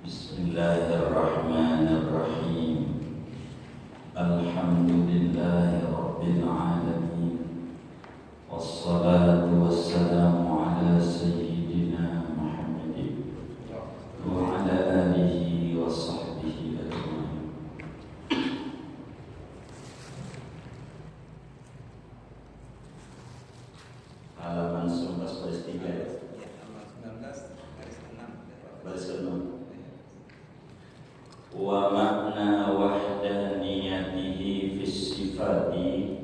Bismillahirrahmanirrahim. Alhamdulillahi rabbil alamin. Wassalatu wassalamu ala sayyidina Muhammadin wa ala alihi wa sahbihi ajma'in. Halaman 19 baris 3 ya? 19 baris 6 baris 6. Wa makna wahdaniyatihi fis sifati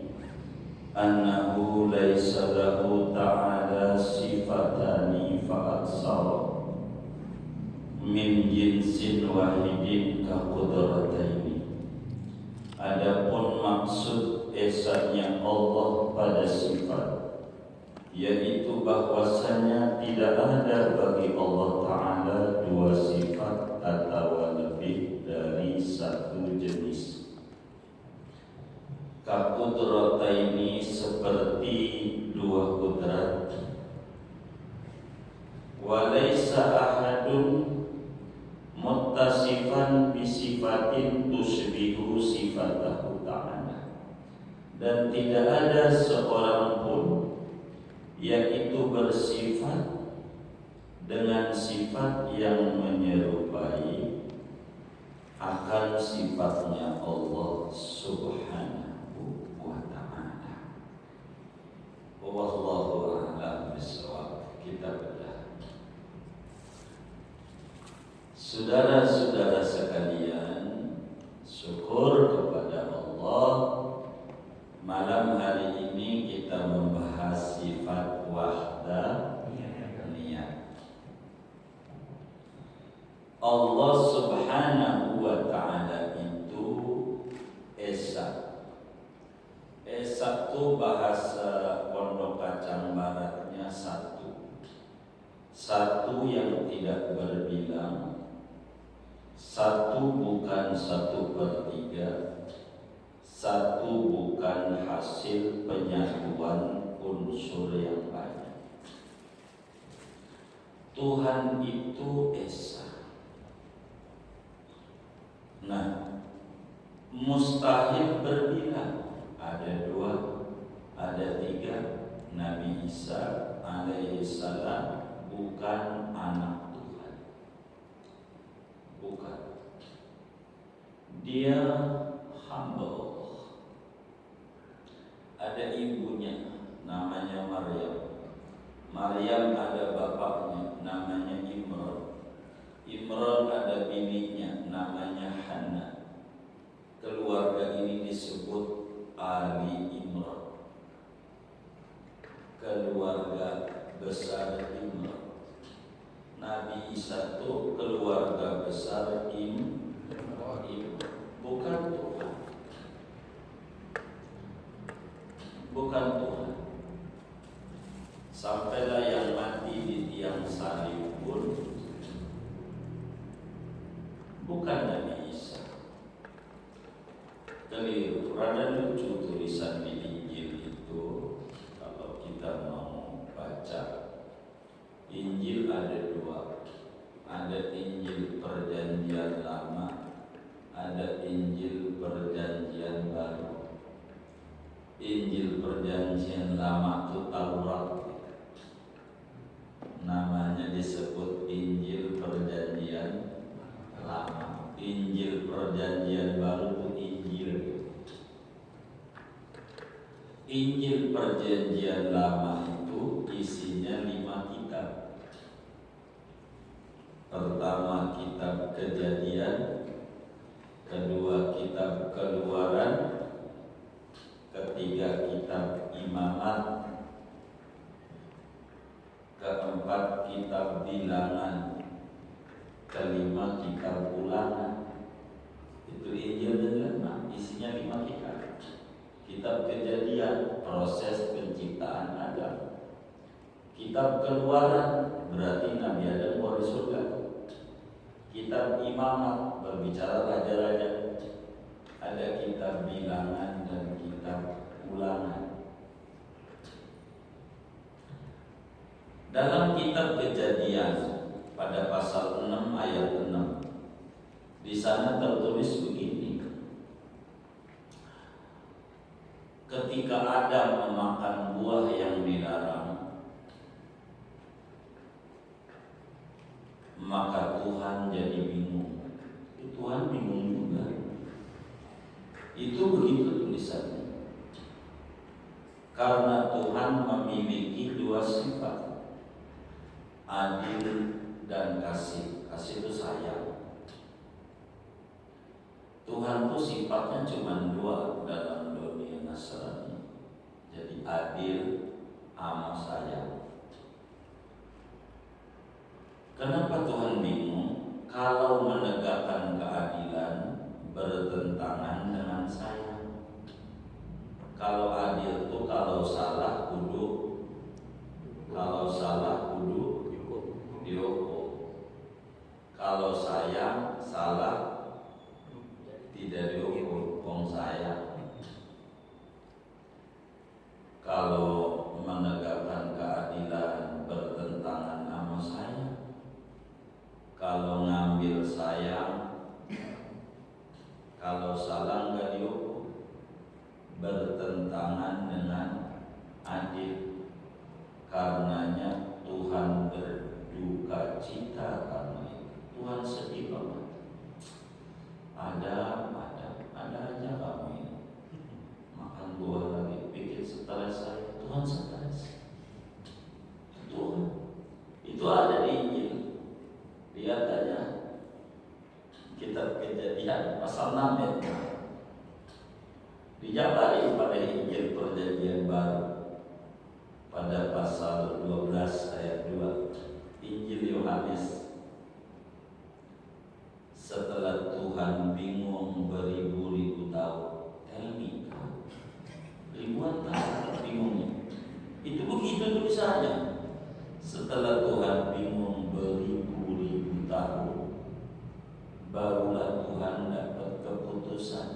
annahu laysa lahu ta'ala sifatani fa'atsara min jinsin wahidin ka qudrataini. Adapun maksud esanya Allah pada sifat, yaitu bahwasanya tidak ada bagi Allah Ta'ala dua sifat atau lebih dari satu jenis. Kaqudrataini seperti dua kudrat. Walaysa ahadun muttasifan bisifatin tusbihu sifatahu ta'ala. Dan tidak ada seorang pun yaitu bersifat dengan sifat yang menyerupai akan sifatnya Allah Subhanahu wa ta'ala. Wallahu a'lam bishawab. Kita bedah. Saudara-saudara sekalian, syukur kepada Allah, malam hari ini kita membahas sifat wahdaniyah. Allah Subhanahu wa ta'ala itu Esa. Esa itu bahasa Pondok Kacang Baratnya satu. Satu yang tidak berbilang. Satu bukan 1/3. Satu bukan hasil penyatuan unsur yang banyak. Tuhan itu Esa. Nah, mustahil berbilang. Ada 2, ada 3. Nabi Isa alaihi salam bukan anak Tuhan. Bukan. Dia hamba Allah. Ada ibunya namanya Maryam. Maryam ada bapaknya namanya Imran. Imran ada bininya namanya Hannah. Keluarga ini disebut Ali Imran. Keluarga besar Imran. Nabi Isa itu keluarga besar Imran. Bukan Tuhan. Bukan Tuhan. Sampailah yang mati di tiang salib pun bukan Nabi Isa. Keliru, rada lucu tulisan di Injil itu. Kalau kita mau baca Injil ada 2. Ada Injil Perjanjian Lama, ada Injil Perjanjian Baru. Injil Perjanjian Lama itu Taurat, namanya disebut Injil Perjanjian Lama. Injil Perjanjian Baru itu Injil. Injil Perjanjian Lama itu isinya 5 kitab. Pertama kitab Kejadian, kedua kitab Keluaran, ketiga kitab Imamat, keempat kitab Bilangan, kelima kitab Ulangan. Itu Injil Lama, isinya 5 kitab. Kitab Kejadian, proses penciptaan Adam. Kitab Keluaran, berarti Nabi Adam mau di surga. Kitab Imamat, berbicara raja-raja. Ada kitab Bilangan dan kitab Ulangan. Dalam kitab Kejadian pada pasal 6 ayat 6 Di sana tertulis begini, ketika Adam memakan buah yang dilarang, maka Tuhan jadi bingung. Tuhan bingung juga. Itu begitu tulisannya. Karena Tuhan memiliki dua sifat, adil dan kasih. Kasih itu sayang. Tuhan itu sifatnya cuma dua dalam dunia Nasrani. Jadi adil sama sayang. Kenapa Tuhan bingung? Kalau menegakkan keadilan bertentangan dengan sayang. Kalau adil itu kalau salah kudu dihukum. Kalau sayang salah tidak dihukum, wong sayang. Kalau menegakkan keadilan bertentangan sama sayang. Kalau ngambil sayang, kalau salah nggak dihukum, bertentangan dengan adil. Karenanya Tuhan berduka cita karena itu. Tuhan sedih banget. Ada aja kamu ini makan buah lagi, bikin stres saya. Tuhan stres. Tuhan itu ada di Injil. Lihat aja kitab Kejadian pasal 6 ya. Dijabari pada Injil Perjanjian Baru pada pasal 12 ayat 2. Injil Yohanes. Setelah Tuhan bingung beribu-ribu tahun, ribuan tahun bingungnya. Itu begitu tulisannya. Setelah Tuhan bingung beribu-ribu tahun, barulah Tuhan dapat keputusan.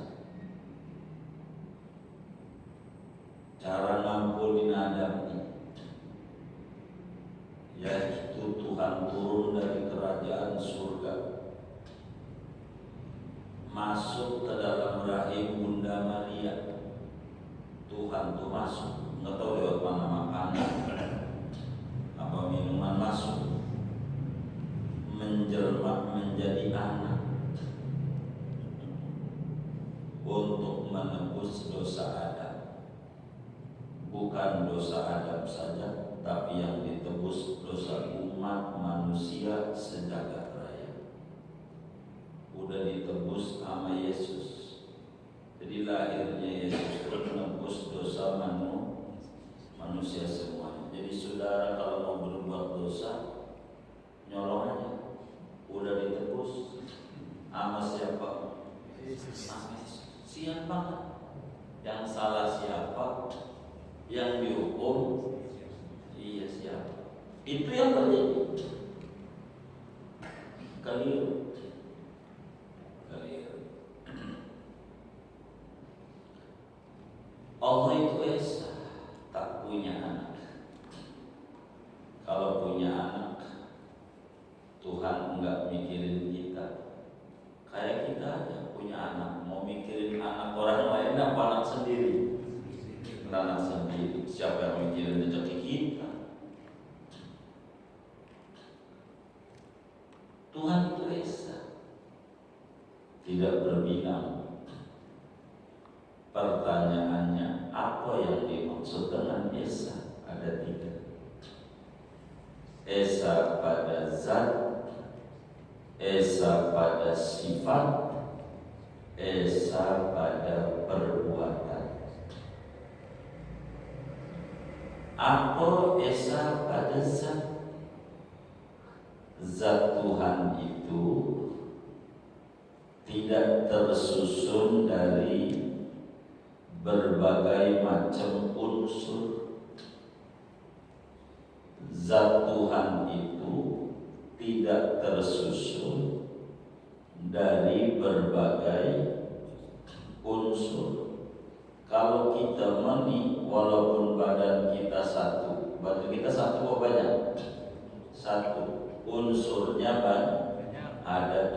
Cara ngampunin Adam ini, yaitu Tuhan turun dari kerajaan surga, masuk ke dalam rahim Bunda Maria. Tuhan tuh masuk, nggak tahu lewat mana makanan apa minuman, masuk menjelma menjadi anak untuk menebus dosa Adam. Bukan dosa Adam saja, tapi yang ditebus dosa umat manusia sejagat raya. Udah ditebus sama Yesus. Jadi lahirnya Yesus itu menebus dosa manusia semuanya. Jadi saudara kalau mau berbuat dosa, nyolong aja. Udah ditebus sama siapa? Sama Yesus. Siap banget. Yang salah siapa? Yang dihukum? Iya siapa? Itu yang terjadi. Keliru. Allah itu esa, tak punya anak. Kalau punya anak, Tuhan enggak mikirin kita. Kayak kita aja punya anak, mau mikirin anak orang lain apa anak sendiri? Anak sendiri. Siapa yang mikirin rezeki kita? Tuhan itu esa, tidak berbinang. Pertanyaannya, apa yang dimaksud dengan esa? Ada 3. Esa pada zat, esa pada sifat, esa pada perbuatan. Apa esa pada zat? Zat Tuhan itu tidak tersusun dari berbagai macam unsur. Zat Tuhan itu tidak tersusun dari berbagai unsur. Kalau kita meni, walaupun badan kita satu, badan kita satu apa banyak? Satu. Unsurnya banyak. Ada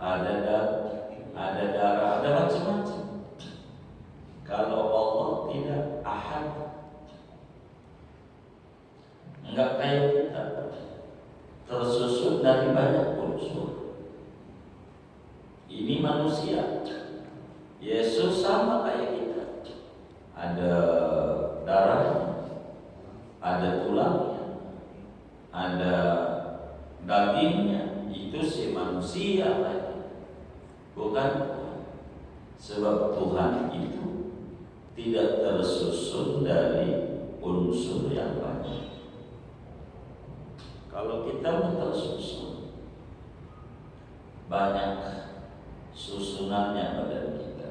ada darah, ada macam-macam. Kalau Allah tidak ahad, enggak kayak kita, tersusun dari banyak unsur. Ini manusia. Yesus sama kayak kita. Ada darahnya, ada tulangnya, ada dagingnya. Itu si manusia lagi. Bukan. Sebab Tuhan itu tidak tersusun dari unsur yang banyak. Kalau kita tersusun banyak susunannya pada kita.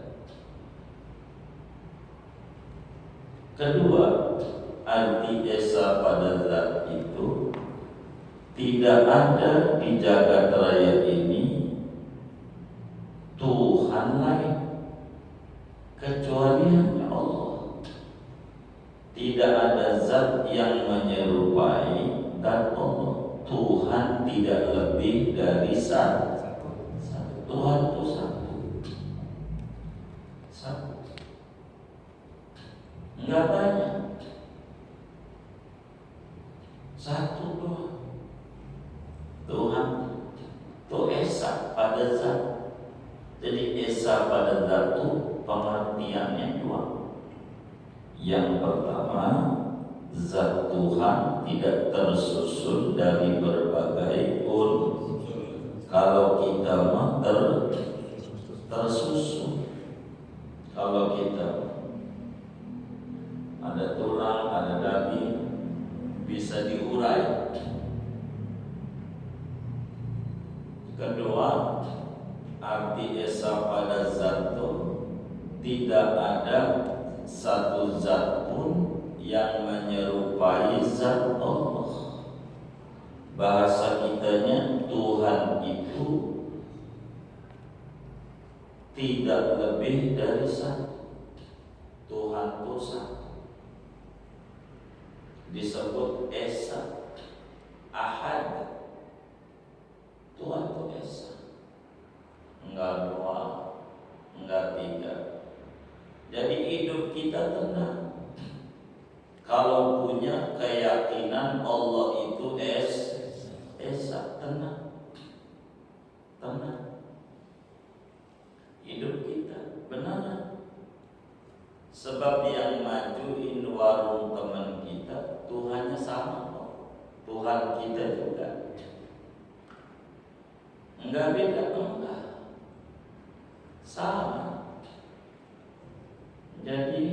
Kedua, arti esa pada zat itu tidak ada di jagat raya ini Tuhan lain kecuali hanya Allah. Tidak ada zat yang menyerupai dan Allah. Tuhan tidak lebih dari satu. Tuhan itu satu. Enggak banyak. Satu doang. Tuhan itu esa pada zat. Jadi esa pada zat itu pengertiannya dua. Yang pertama, zat Tuhan tidak tersusun dari berbagai unsur. Kalau kita mah tersusun. Kalau kita ada tulang, ada daging, bisa diurai. Kedua, arti esa pada zat itu tidak ada satu zat pun yang menyerupai zat Allah. Bahasa kitanya Tuhan itu tidak lebih dari satu. Tuhan itu satu. Disebut esa, ahad. Tuhan itu esa. Enggak dua, enggak tiga. Jadi hidup kita tenang. Kalau punya keyakinan Allah itu esa, tenang. Hidup kita benar. Sebab yang majuin warung teman kita Tuhannya sama kok. Tuhan kita juga. Enggak beda, enggak. Sama. Jadi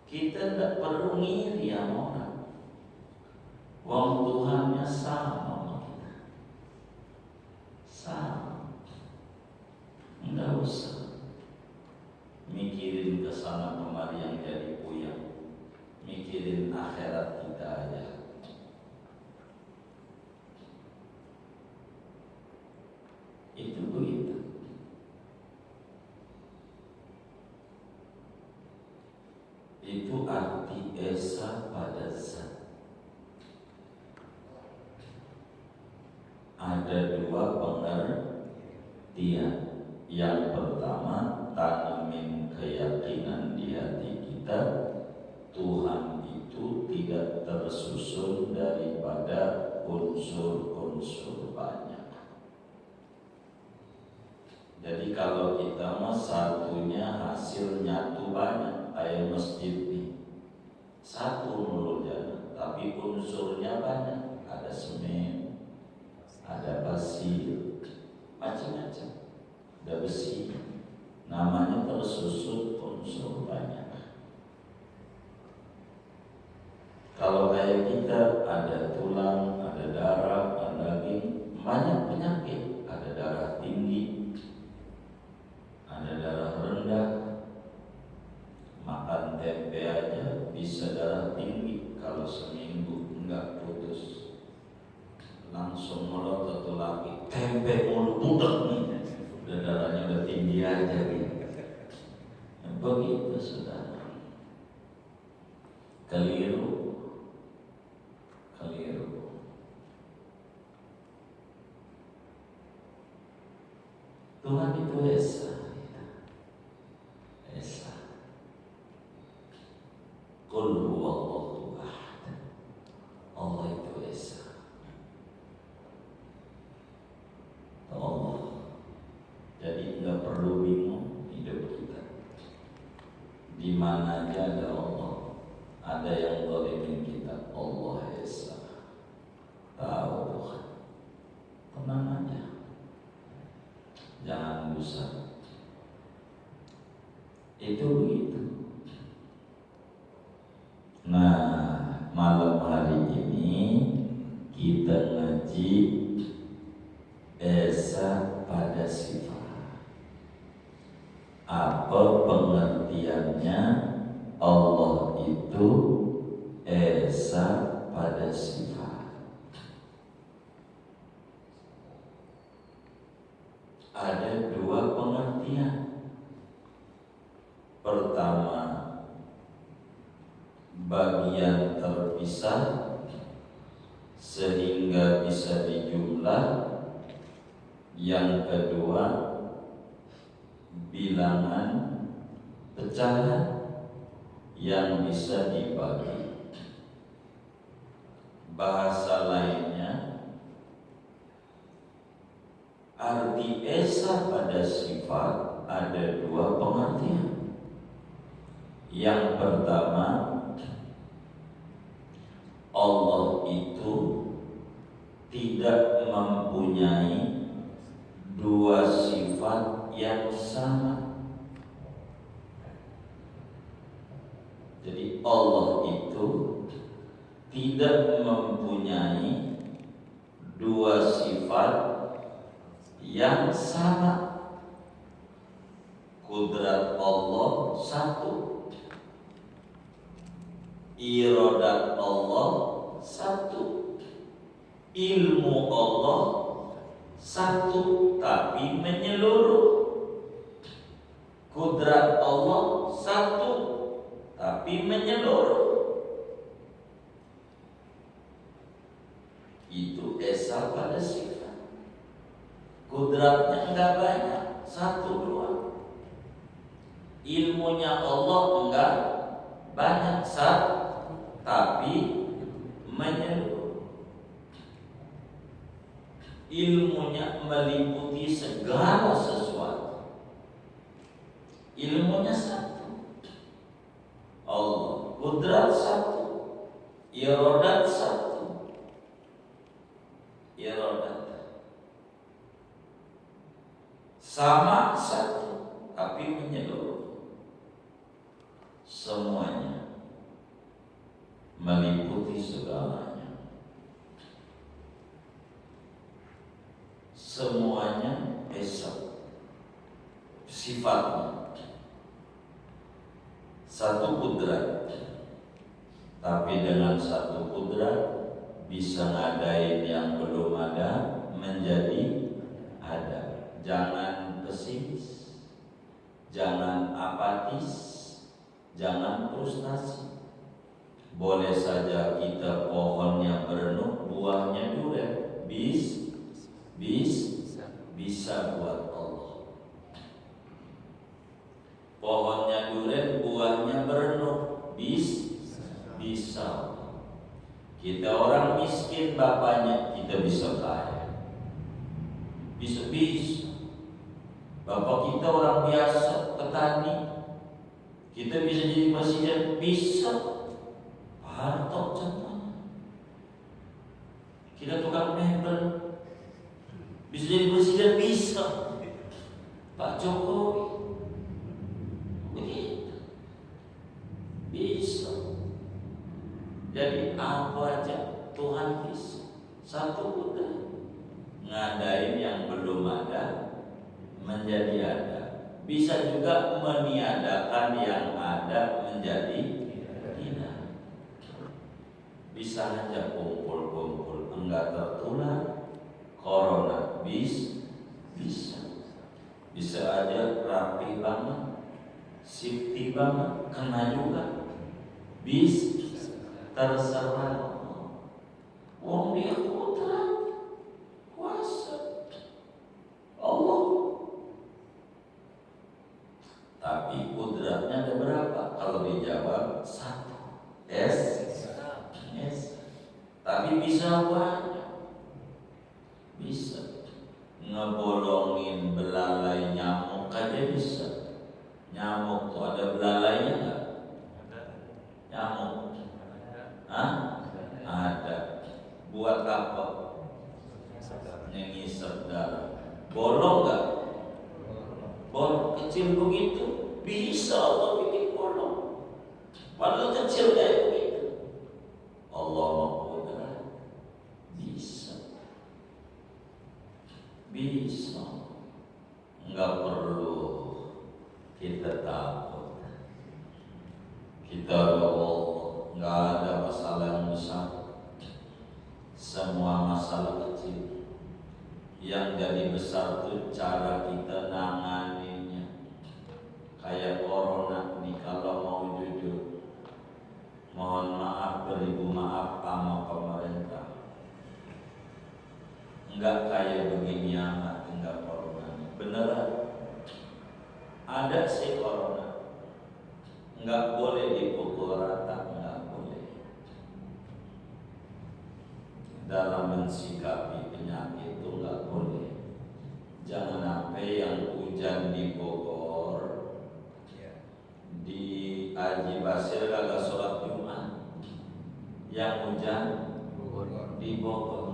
kita tidak perlu ngiri sama orang. Wong Tuhannya sama sama kita. Sama. Enggak usah mikirin kesana kemari yang jadi puyeng. Mikirin akhirat kita aja. Itu begitu. Itu arti esa pada zat. Ada dua pengertian. Yang pertama, tanamin keyakinan di hati kita, Tuhan itu tidak tersusun daripada unsur-unsur banyak. Jadi kalau kita mah satunya hasil nyatu banyak, kayak masjid nih, satu mulutnya, tapi unsurnya banyak. Ada semen, ada pasir, macam-macam. Ada besi, namanya tersusun unsur banyak. Kalau kayak kita ada tulang, ada darah, ada daging, banyak penyakit. Ada darah tinggi, ada darah rendah. Makan tempe aja bisa darah tinggi. Kalau seminggu enggak putus, langsung melotot tuh lagi. Tempe mulu budak nih. Udah darahnya udah tinggi aja gitu. Begitu saudara. Keliru. itu esa. Esa. Qul huwallahu ahad. Allah itu esa. Allah. Jadi nggak perlu bingung hidup kita. Di mana aja ada Allah. Ada yang zalimin kita. Allah esa. Tahu Tuhan. Tenang aja. Jangan gusar. Itu begitu. Nah, malam hari ini kita ngaji esa pada sifat. Apa pengertiannya Allah itu esa pada sifat? Ada dua pengertian. Pertama, bagian terpisah sehingga bisa dijumlah. Yang kedua, bilangan pecahan yang bisa dibagi. Bahasa lainnya, arti esa pada sifat ada dua pengertian. Yang pertama, Allah itu tidak mempunyai dua sifat yang sama. Jadi Allah itu tidak mempunyai dua sifat yang sama. Kudrat Allah satu, iradat Allah satu, ilmu Allah satu, tapi menyeluruh. Kudrat Allah satu, tapi menyeluruh. Itu esa pada sifat. Kudratnya enggak banyak, satu dua. Ilmunya Allah enggak banyak, satu, tapi menyeluruh. Ilmunya meliputi segala sesuatu. Ilmunya satu. Allah. Kudrat satu, iradat satu. Iradat sama satu, tapi menyeluruh. Semuanya meliputi segalanya. Semuanya esa sifatnya. Satu kudrat, tapi dengan satu kudrat bisa ngadain yang belum ada menjadi ada. Jangan pesimis, jangan apatis, jangan frustasi. Boleh saja kita pohonnya berenuk, buahnya durian, bisa buat Allah. Pohonnya durian, buahnya berenuk, bisa. Kita orang miskin bapaknya, kita bisa kaya. Bisa. Bapak kita orang biasa, petani, kita bisa jadi presiden, bisa. Pak Harto contohnya. Kita tukang mebel, bisa jadi presiden, bisa. Pak Jokowi begitu, bisa. Jadi apa aja Tuhan bisa. Satu udah ngadain yang belum ada menjadi ada. Bisa juga meniadakan yang ada menjadi tidak. Bisa aja kumpul-kumpul enggak tertular corona, bisa. Bisa aja rapi banget, safety banget, kena juga. Terserah. Wong dia putra kuasa Allah. satu. Tapi bisa banyak. Bisa ngebolongin belalai nyamuk aja bisa. Nyamuk tuh ada belalainya nggak? Nyamuk? Hah? Ada. Buat apa? Ngisep darah. Bolong nggak? Bolong kecil begitu bisa Allah bikin bolong. Padahal kecil kayak begitu. Allah Maha bisa. Nggak perlu kita takut. Kita Allah, nggak ada masalah yang besar. Semua masalah kecil. Yang jadi besar itu cara kita nanganinnya. Kayak corona nih, kalau mau jujur, mohon maaf, beribu maaf sama pemerintah. Enggak kayak begini amat, enggak corona. Beneran ada sih corona. Enggak boleh dipukul rata, enggak boleh. Dalam mensikapi penyakit itu enggak boleh. Jangan sampai yang hujan di Bogor, di Haji Basir kagak sholat Jumat. Yang hujan di Bogor.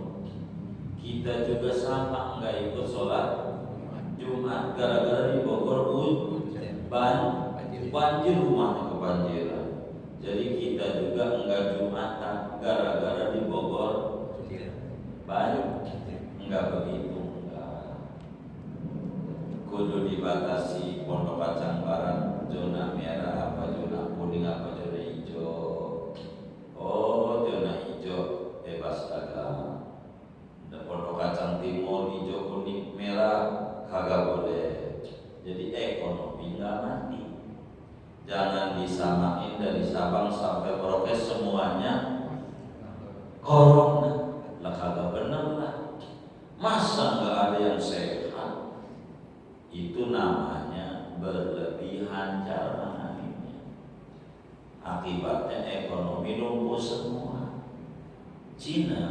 Kita juga sama enggak ikut sholat Jumat gara-gara di Bogor banjir, rumahnya kebanjiran. Jadi kita juga enggak Jumatan gara-gara di Bogor banjir. Enggak begitu, enggak. Kudu dibatasi. Pondok Kacang Barat zona merah apa zona kuning apa zona hijau. Oh, zona hijau bebas dagang. Pondok Kacang Timur hijau kuning merah kagak boleh. Jadi ekonomi nggak mati. Jangan disamain dari Sabang sampai Merauke semuanya corona. Lah kagak bener lah. Masa nggak ada yang sehat? Itu namanya berlebihan cara menanganinya. Akibatnya ekonomi lumpuh semua. Cina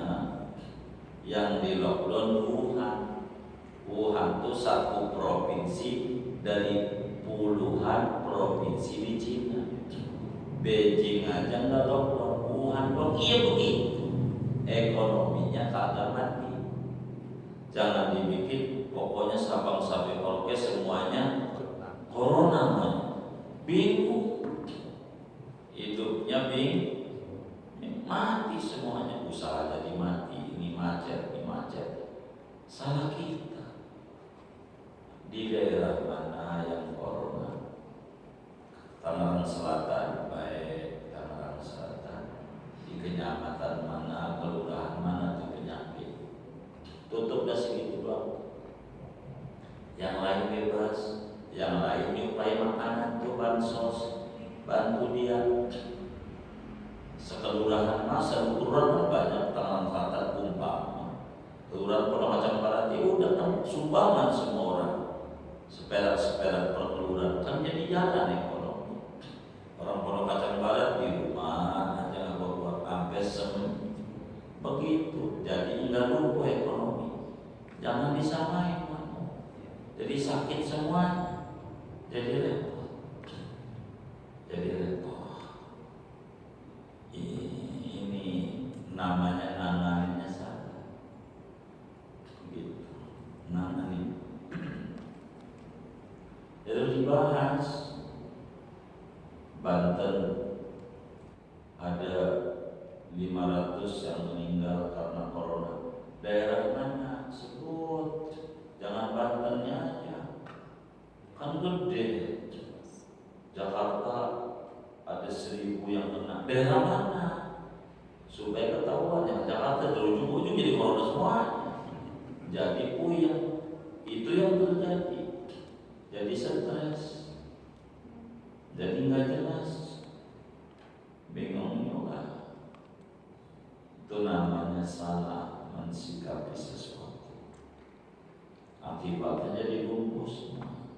yang di lockdown Wuhan itu satu provinsi dari puluhan provinsi di Cina. Beijing aja nggak lockdown, Wuhan dong iya begitu. Ekonominya kagak mati. Jangan dibikin pokoknya Sabang sampai Merauke semuanya corona. Bingung. Hidupnya mati semuanya, usaha jadi mati, ini macet. Salah kita. Di daerah mana yang corona? Tangerang Selatan, baik Tangerang Selatan. Di kecamatan mana, kelurahan mana tuh penyakit? Tutup dah segitu doang. Yang lain bebas, yang lain nyuplai makanan tuh bansos, bantu dia. Sekelurahan masa kelurahan banyak Tangerang Selatan umpama. Kelurahan Pondok Kacang Barat ya udah kan sumbangan semua orang. Seperak per kelurahan kan jadi jalan ekonomi. Orang Pondok Kacang Barat di rumah aja nggak bawa sampai begitu. Jadi nggak lumpuh ekonomi. Jangan disamain, jadi sakit semua, jadi repot. Ini namanya nangannya salah. Gitu. Nanganin. Jadi dibahas. Banten ada 500 yang meninggal karena corona. Daerah mana? Sebut. Jangan Bantennya aja. Kan gede. Jakarta ada 1000 yang kena. Daerah mana? Supaya ketahuan ya Jakarta dari ujung-ujung jadi corona semuanya. Jadi puyeng. Itu yang terjadi. Jadi stres. Jadi nggak jelas. Bingung juga. Itu namanya salah mensikapi sesuatu. Akibatnya jadi lumpuh semua.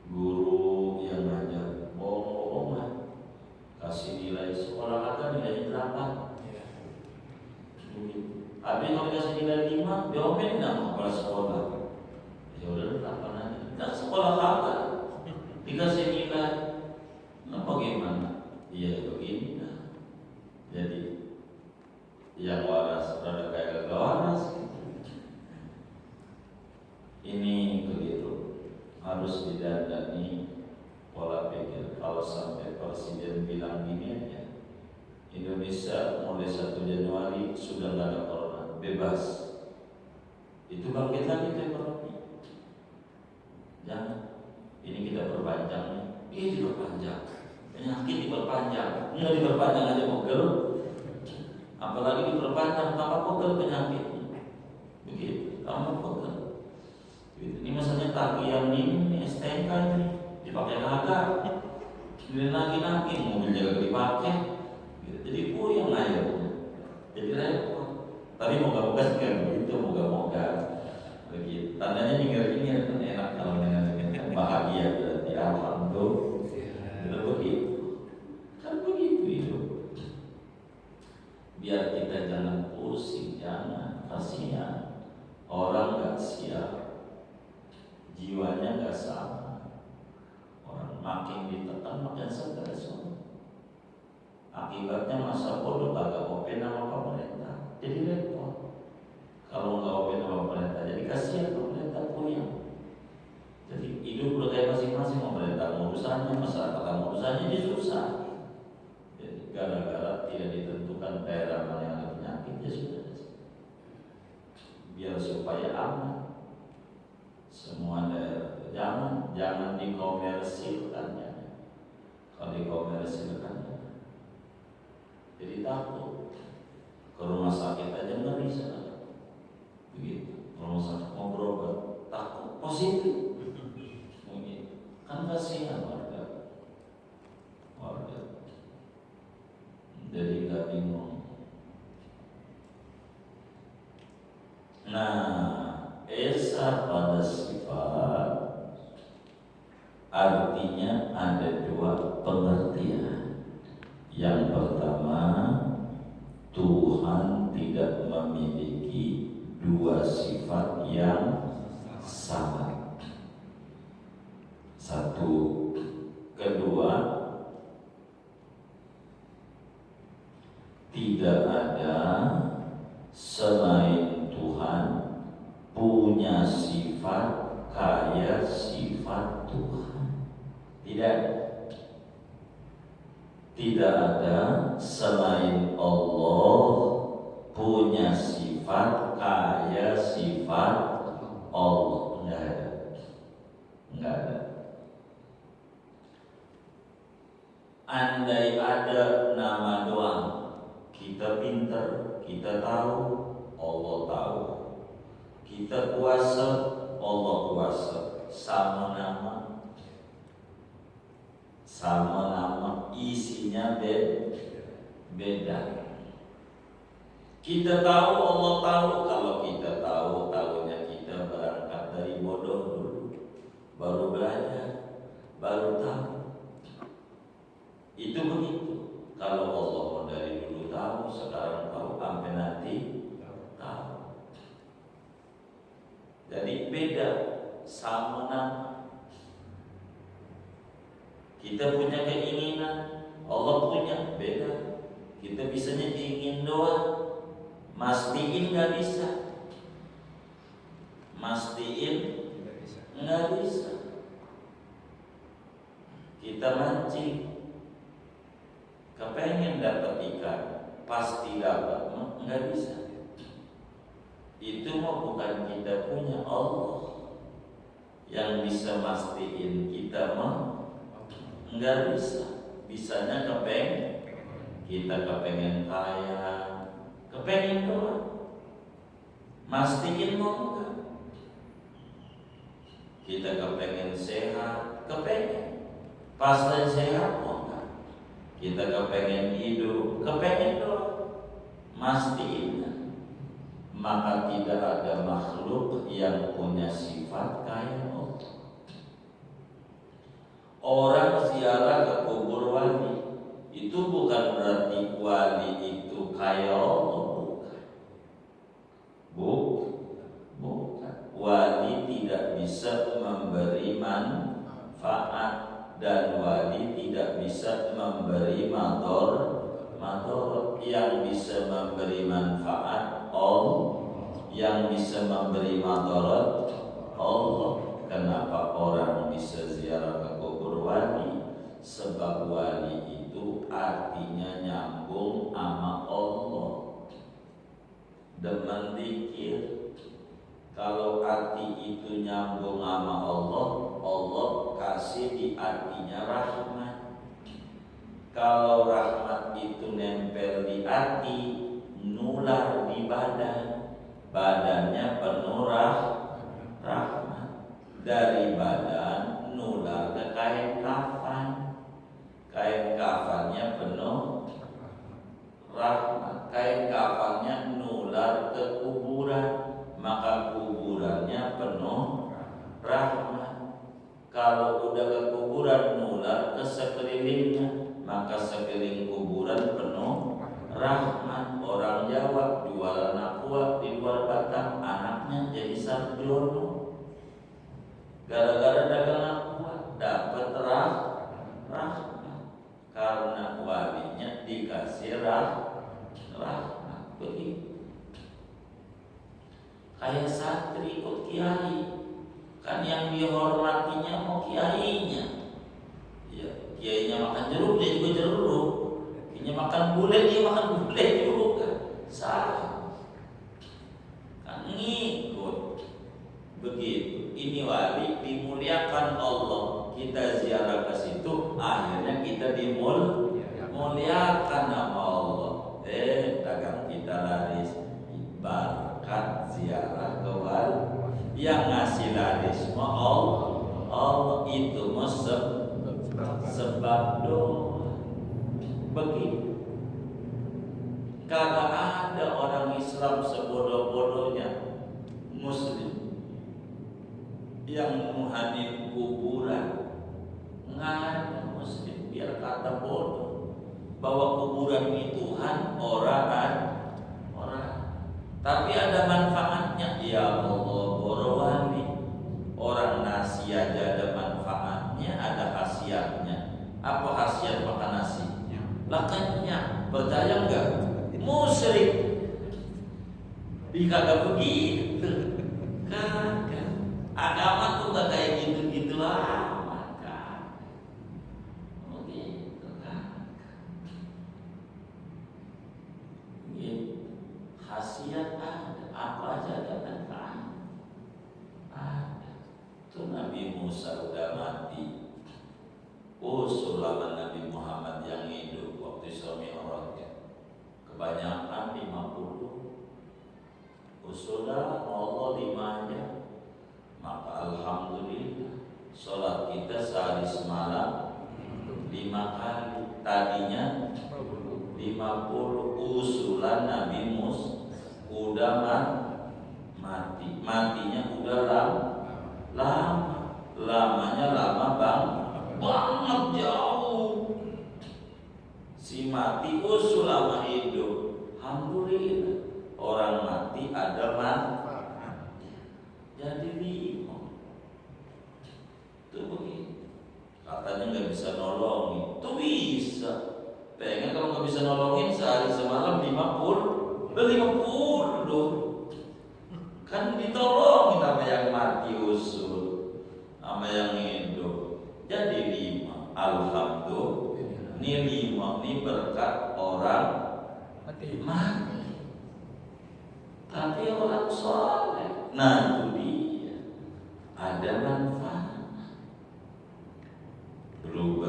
Guru yang ngajar bohong-bohongan. Tapi kalau dikasih nilai 5, diomelin sama kepala sekolah. Ya udah apa nanti? Dan sekolah kagak dikasih nilai. Nah bagaimana? Iya begini dah. Jadi yang waras rada kayak gak waras. Ini begitu, harus didandani pola pikir. Kalau sampai presiden bilang gini aja, Indonesia mulai 1 Januari sudah nggak ada corona, bebas. Itu bangkit lagi tuh ekonomi. Jangan, ini kita perpanjang nih, ini diperpanjang, penyakit diperpanjang, nggak diperpanjang aja pegel, apalagi diperpanjang tambah pegel penyakit. Begitu, tambah pegel. Ini misalnya kaki yang ini STNK ini dipakai kagak, kemudian lagi mobilnya gak dipakai, jadi puyeng akhirnya, jadi repot. Tapi moga-moga kan begitu, moga-moga begitu. Tandanya nyengir-nyengir kan enak kalau dengan bahagia berarti alhamdulillah begitu. Kan begitu hidup. Biar kita jangan pusing, jangan kasihan. Orang gak siap, jiwanya gak sama. Orang makin ditekan makin stres. Akibatnya masa bodoh kagak open sama pemerintah, jadi repot. Kalau nggak open sama pemerintah, jadi kasihan pemerintah puyeng. Jadi hidup udah kayak masing-masing, pemerintah urusannya, masyarakat urusannya, dia susah. Jadi gara-gara tidak ditentukan daerah mana yang ada penyakit, ya sudah. Biar supaya aman. Semua daerah jangan dikomersilkannya. Kalau dikomersilkannya, jadi takut. Ke rumah sakit aja nggak bisa. Begitu. Rumah sakit mau berobat, takut positif. Mungkin kan kasihan warga. Jadi nggak bingung. Nah, esa pada sifat artinya ada 2 pengertian. Yang pertama, Tuhan tidak memiliki 2 sifat yang sama. Satu. Kedua, tidak ada selain Tuhan punya sifat kayak sifat Tuhan. Tidak ada selain Allah punya sifat kayak sifat Allah. Enggak ada. Andai ada nama doang, kita pintar, kita tahu, Allah tahu. Kita kuasa, Allah kuasa. Sama nama, isinya beda. Kita tahu, Allah tahu. Kalau kita tahu, tahunya kita berangkat dari bodoh dulu, baru belajar, baru tahu. Itu begitu. Kalau Allah mau dari dulu tahu, sekarang tahu, sampai nanti tahu. Jadi beda, sama nama. Kita punya keinginan, Allah punya, beda. Kita bisanya ingin doang, mastiin nggak bisa. Mastiin nggak bisa. Kita mancing, kepengen dapat ikan, pasti dapat, nggak bisa. Itu mau bukan kita punya, Allah yang bisa mastiin kita mau. Enggak bisa. Bisanya kita kepengen kaya, kepengen doang. Mastiin mau enggak? Kita kepengen sehat, kepengen. Pas dan sehat mau enggak? Kita kepengen hidup, kepengen doang. Mastiin. Maka tidak ada makhluk yang punya sifat kayak Allah. Orang ziarah ke kubur wali, itu bukan berarti wali itu kayak Allah, bukan. mador, yang bisa memberi manfaat yang bisa memberi madarat Allah. Kenapa orang bisa ziarah ke kubur wali? Sebab wali itu artinya nyambung sama Allah. Demen dikir. Kalau arti itu nyambung sama Allah, Allah kasih di artinya rahmat. Kalau rahmat itu nempel di hati, nular di badan, badannya penuh rahmat. Dari badan nular ke kain kafan, kain kafannya penuh rahmat. Kain kafannya nular ke kuburan, maka kuburannya penuh rahmat. Kalau udah ke kuburan nular ke sekelilingnya, maka sekeliling kuburan penuh rahmat. Orang Jawa jualan aqua di luar Batam, anaknya jadi sarjono. Gara-gara dagang aqua dapat rahmat, karena walinya dikasih rahmat. Begitu. Kayak santri ikut kiai, kan yang dihormatinya mau kiainya. Ya, kiainya makan jeruk, dia juga jeruk. Kiainya makan bule, dia makan bule juga. Salah. Kan ngikut. Begitu. Ini wali dimuliakan Allah. Kita ziarah ke situ, akhirnya kita dimuliakan sama Allah. Dagang kita laris. Berkat ziarah ke wali. Yang ngasih laris mah Allah itu mah sebab doa. Begitu. Kagak ada orang Islam sebodoh-bodohnya Muslim yang menghadiri kuburan. Nggak ada Muslim biar kata bodoh bahwa kuburan ini Tuhan orang. Tapi ada manfaatnya. Ya Allah, borowani. Orang nasi aja ada manfaatnya, ada khasiatnya. Apa khasiat makan nasi? Lah kenyang. Percaya enggak? Musyrik. Kagak begitu. Kagak. Agama tuh gak kayak gitu-gitu amat kan. Begitu kan. Gitu. Khasiat ada, apa aja ada manfaat. Ada. Tuh Nabi Musa udah mati. Sulama Nabi Muhammad yang hidup waktu Isra Mi'raj. Kebanyakan 50. Sudah Allah 5 aja. Maka alhamdulillah sholat kita sehari semalam 5 kali. Tadinya 50. Usulan Nabi Musa udah mati. Matinya udah lama. Lamanya lama banget jauh. Si mati usul lama hidup. Alhamdulillah orang mati ada manfaat. Jadi 5. Itu begitu. Katanya nggak bisa nolongin. Itu bisa. Pengen kalau nggak bisa nolongin sehari semalam 50. Udah 50 dong. Kan ditolongin sama yang mati usul, sama yang hidup. Jadi 5. Alhamdulillah. Ini 5 ini berkat orang mati. Tapi orang soleh, nah itu dia, ada manfaat. Dulu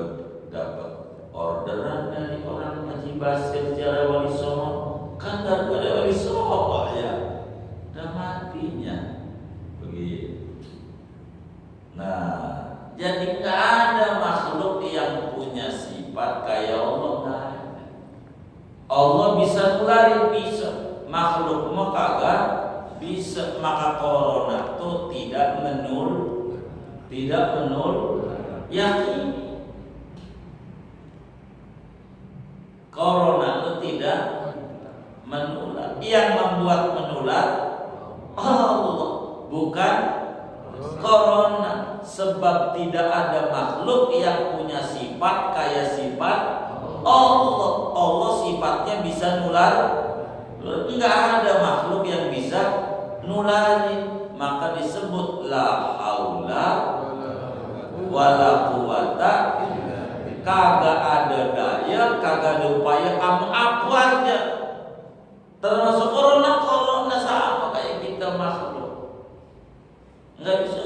dapat orderan dari orang Haji Basir Jara Wali Songo, kan daripada Wali Songo ya, udah matinya, begitu. Nah, jadi nggak ada makhluk yang punya sifat kayak Allah, nggak ada. Allah bisa nularin, bisa. Makhluk mah kagak bisa. Maka corona tuh tidak menul yakin. Corona itu tidak menular. Yang membuat menular Allah, bukan corona. Sebab tidak ada makhluk yang punya sifat kayak sifat Allah sifatnya bisa nular. Enggak ada makhluk yang bisa nularin, maka disebut la haula wala quwata. Kagak ada daya, kagak ada upaya, apa aja. Termasuk corona sama kayak kita makhluk. Enggak bisa.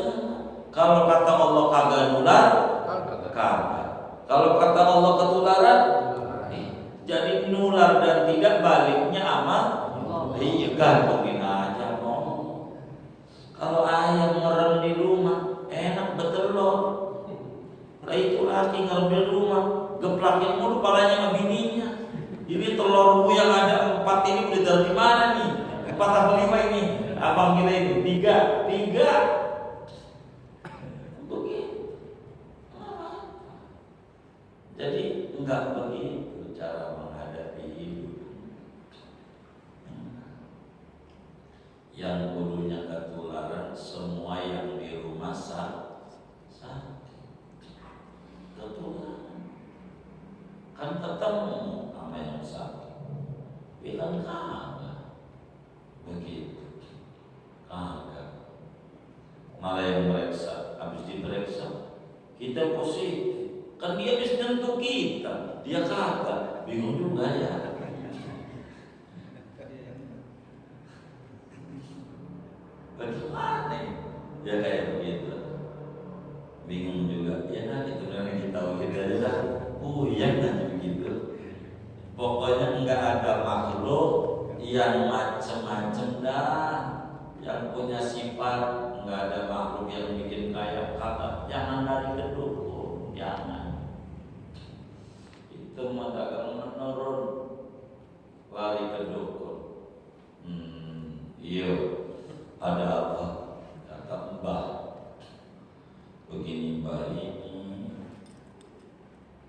Kalau kata Allah kagak nular, kagak. Kalau kata Allah ketularan, jadi nular dan tidak baliknya aman. Iya, gantungin aja ngomong. Kalau ayam ngerem di rumah enak betelor. Lah itu laki ngerem di rumah, geplakin mulu palanya sama bininya. Ini telurmu yang ada 4 ini udah dari mana nih? 4 atau 5 ini? Abang kira ini 3. Begitu. Jadi enggak begitu cara menghadapi hidup. Yang dulunya ketularan, semua yang di rumah sakit. Ketularan. Kan ketemu sama yang sakit. Bilang kagak. Begitu. Kagak. Malah yang meriksa, habis diperiksa kita positif. Kan dia habis nyentuh kita, dia kagak. Bingung juga ya. Bagaimana ya kayak begitu. Bingung juga. Ya kan itu yang kita tahu kita aja. Iya kan begitu. Pokoknya enggak ada makhluk yang macam-macam dah, yang punya sifat. Enggak ada makhluk yang bikin kayak kata. Jangan lari ke dukun, jangan. Itu mendagang menurun, lari ke dukun. Iya, ada apa? Kata Mbah, begini Mbah, ini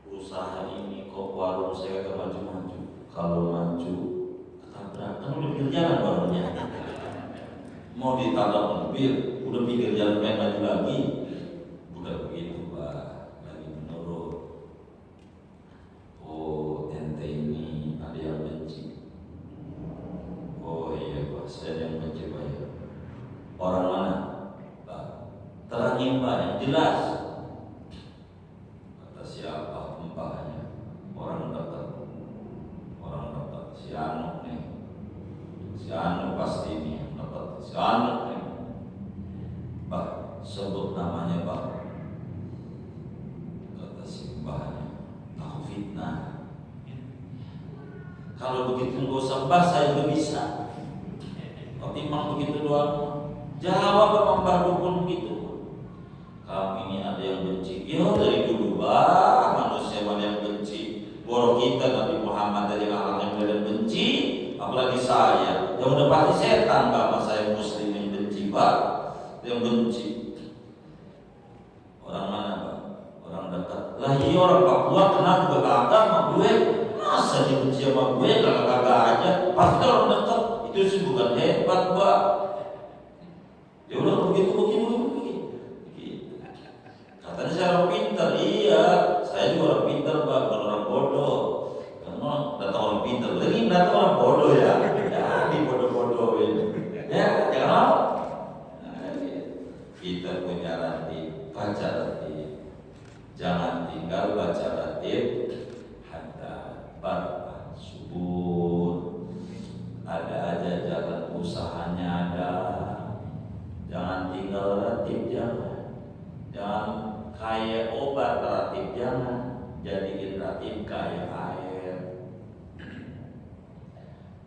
usaha ini kok warung saya gak maju-maju. Kalau maju ketabrak, kan udah pinggir jalan warungnya. Mau ditabrak mobil, udah pinggir jalan pengen maju lagi. Bukan begitu Pak, lagi menurun. Oh ente ini ada yang benci. Oh iya Pak, saya yang benci Pak ya. Orang mana? Pak, terangin Pak yang jelas. Kata siapa empahnya? Orang dekat. Si Anu nih. Si Anu pasti ini dekat. Si Anu nih. Pak, sebut namanya Pak. Kata si mbahnya, aku fitnah. Kalau begitu nggak usah Mbah, saya juga bisa. Tapi memang begitu doang. Jawab memang Mbah dukun begitu. Kami ini ada yang benci. Ya dari dulu Mbah, manusia mana yang benci. Borok kita Nabi Muhammad dari alam yang kalian benci, apalagi saya. Yang udah pasti setan Mbah, saya muslim yang benci Mbah, yang benci. Orang mana Mbah? Orang dekat. Lah iya orang Papua kenal juga kagak sama gue. Masa dibenci sama gue kagak aja. Pasti orang dekat. Itu sih bukan hebat Mbah. Ya udah begitu. Katanya saya orang pintar. Iya, saya juga orang pintar Mbah, bukan orang bodoh. Karena datang orang pintar, lagi datang orang bodoh ya. Ya dibodoh-bodohin. Ya jangan lama. Kita punya ratib, baca ratib. Jangan tinggal baca ratib hatta subur. Ada aja jalan usahanya ada. Jangan tinggal ratib, jangan kayak obat ratib, jangan jadiin ratib kayak air.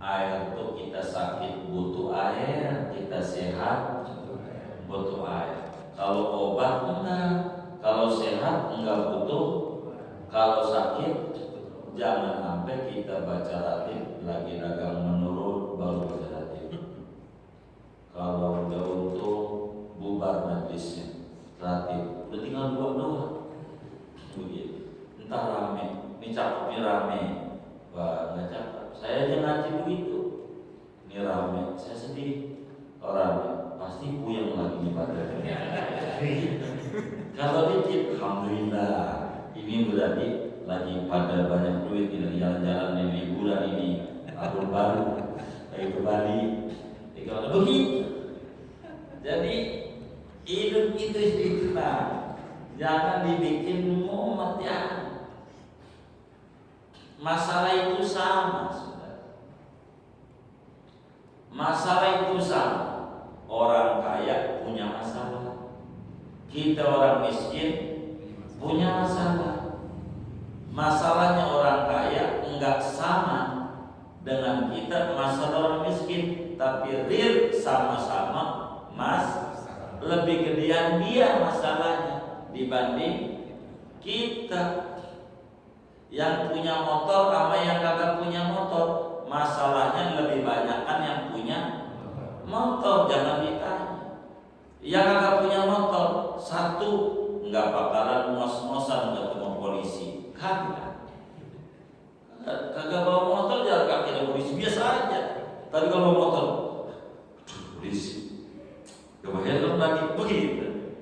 Air tuh kita sakit butuh air, kita sehat butuh air. Kalau obat enggak, kalau sehat enggak butuh, kalau sakit jangan sampai kita baca ratib lagi dagang menurun baru baca ratib. Kalau udah untung bubar majlisnya ratib, udah tinggal 2 doang. Begitu. Entah rame, ini cakepnya rame, wah nggak cakep. Saya aja ngaji begitu. Ini rame, saya sedih. Orang pasti puyeng lagi ibadah. Kalau dikit, alhamdulillah. Ini berarti lagi pada banyak duit, ini jalan-jalan, ini liburan, ini tahun baru, kayak ke Bali, begitu. Jadi hidup itu istiqlal, jangan dibikin mumet ya. Masalah itu sama, saudara. Masalah itu sama. Orang kaya punya masalah, kita orang miskin punya masalah. Masalahnya orang kaya enggak sama dengan kita masalah orang miskin, tapi real sama-sama lebih gedean dia masalahnya dibanding kita. Yang punya motor sama yang kagak punya motor, masalahnya lebih banyak kan yang punya motor. Jangan ditanya yang kagak punya motor, satu enggak bakalan ngos-ngosan ketemu polisi. Kagak bawa motor jalan kaki ada polisi biasa aja. Tapi kalau bawa motor, polisi, kebayang lagi begitu.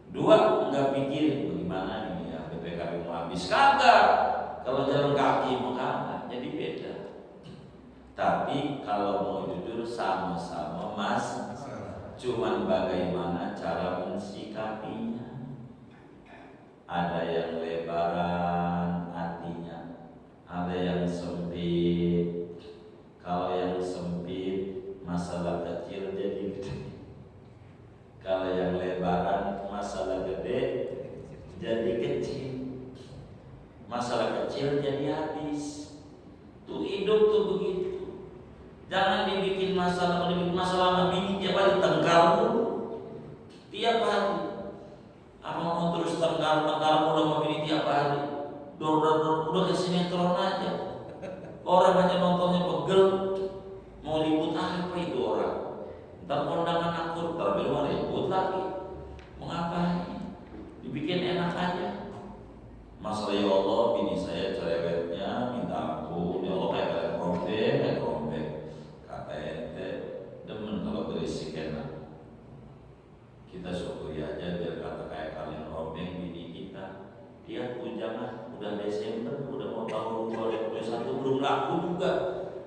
Dua, nggak pikir bagaimana ini ya PPKB mau habis. Kagak. Kalau jalan kaki mau kagak, jadi beda. Tapi kalau mau jujur sama-sama cuman bagaimana cara mensikapinya. Ada yang lebaran hatinya, ada yang sempit. Kalau yang sempit masalah kecil jadi gede. Kalau yang lebaran masalah gede jadi kecil. Masalah kecil jadi habis. Tuh hidup tuh begitu. Jangan dibikin masalah, kalau dibikin masalah sama bini tiap hari tengkar mulu. Tiap hari. Abang mau terus tengkar mulu sama bini tiap hari. Udah ke sinetron aja. Orang hanya nontonnya pegel. Mau ribut apa itu orang? Ntar kondangan akur, ntar belum ribut lagi. Mau ngapain? Dibikin enak aja. Masalah ya Allah, bini saya cerewetnya minta ampun. Ya Allah kayak rombeng. Kata ente demen kalau berisik enak. Kita syukuri aja biar kata kayak kalian rombeng bini kita. Lihat tunjangan udah Desember, udah mau tahun 2021 belum laku juga.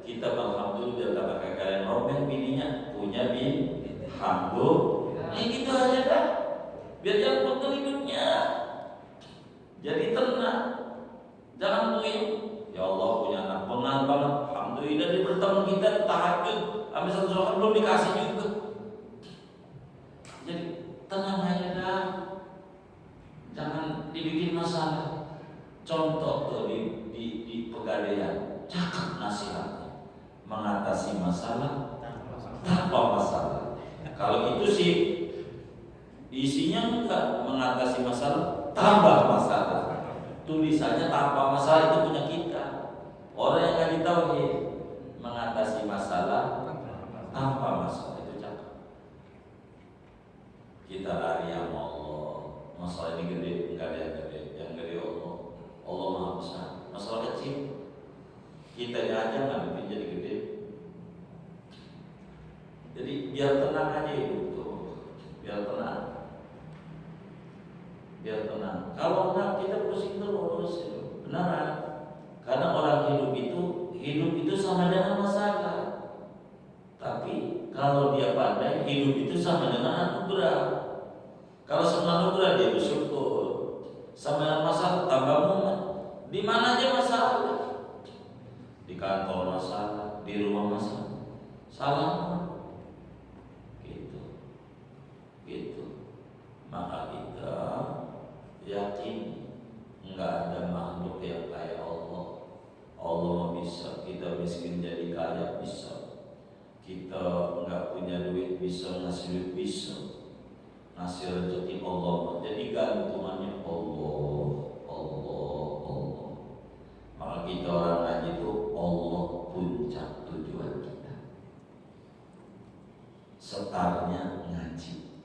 Kita alhamdulillah biar kata kayak kalian rombeng bininya punya bini. Alhamdulillah. Gitu aja dah. Biar jangan pegel hidupnya. Jadi tenang. Jangan mungkin ya Allah punya anak pengen banget. Alhamdulillah di bertemu kita tahajud. Habis satu sholat belum dikasih juga. Jadi tenang aja dah. Jangan dibikin masalah. Contoh tuh di pegadaian, cakap nasihatnya, mengatasi masalah tanpa masalah. Kalau itu sih isinya enggak mengatasi masalah tambah masalah. Tulisannya tanpa masalah itu punya kita. Orang yang ngaji tauhid mengatasi masalah tanpa masalah itu cakap. Kita lari sama Allah. Masalah ini gede, enggak ada yang gede. Yang gede Allah. Allah Maha Besar. Masalah kecil kita aja ngadepin jadi gede. Jadi biar tenang aja hidup tuh. Biar tenang. Kalau enggak kita pusing terus. Beneran. Karena orang hidup itu sama dengan masalah. Tapi kalau dia pandai, hidup itu sama dengan anugerah. Kalau sama anugerah dia bersyukur. Sama dengan masalah tambah mumet. Di mana aja masalah? Di kantor masalah, di rumah masalah. Salah. Gitu. Maka kita yakin enggak ada makhluk yang kayak Allah. Allah bisa. Kita miskin jadi kaya bisa. Kita enggak punya duit bisa, ngasih duit bisa. Ngasih rezeki Allah. Jadi gantungannya Allah. Maka kita orang ngaji itu Allah puncak tujuan kita. Setarnya ngaji.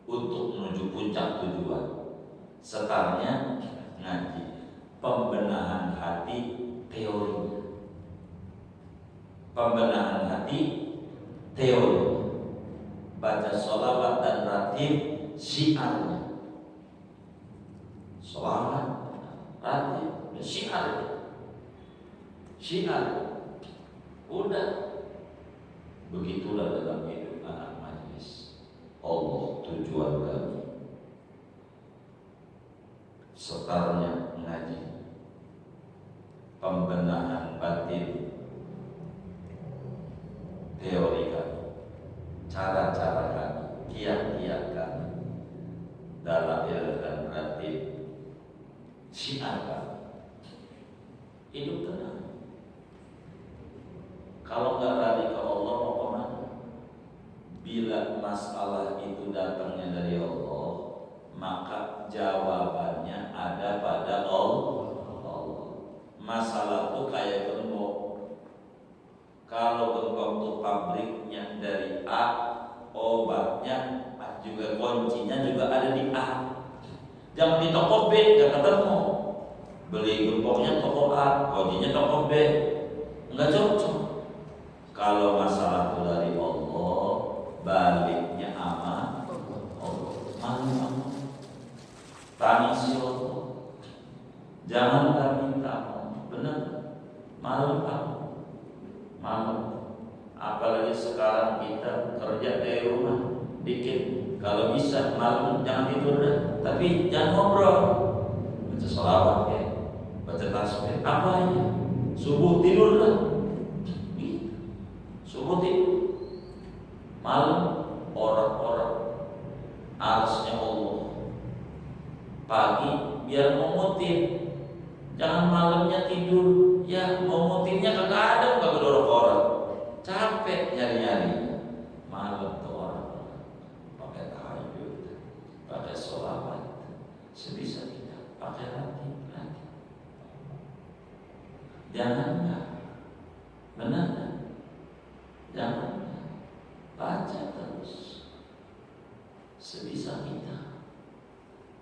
Untuk menuju puncak tujuan, setarnya ngaji. Pembenahan hati teorinya. Baca sholawat dan ratib syiarnya. Sholawat ratib, syiar. Syiar. Udah. Begitulah dalam hidup anak majelis. Allah tujuan kami. Setarnya ngaji, pembenahan batin, teori kami, cara-cara kami, kiat-kiat kami dalam dan ratib, syiar kami. Hidup tenang. Kalau nggak lari ke Allah mau kemana? Bila masalah itu datangnya dari Allah, maka jawabannya ada pada Allah. Masalah itu kayak gembok. Kalau gembok itu pabriknya dari A, obatnya juga kuncinya juga ada di A. Jangan di toko B, nggak ketemu. Beli gemboknya toko A, kuncinya toko B, nggak cocok. Kalau masalah itu dari Allah, baliknya aman. Allah, tangisi Allah. Janganlah minta, benar. Malu kamu, malu. Apalagi sekarang kita kerja dari rumah, dikit. Kalau bisa malam jangan tidur dah. Tapi jangan ngobrol. Baca sholawat ya, baca tasbih. Apa aja? Subuh tidur dah. Subuh tidur. Malam orang-orang arsnya Allah. Pagi biar mengutin. Jangan malamnya tidur. Ya mengutinnya kagak ada, kagak dorong orang. Capek nyari-nyari. Malam tuh orang pakai tahajud, pakai sholawat. Sebisa kita pakai hati. Jangan enggak. Benar kan? Jangan baca terus sebisa kita.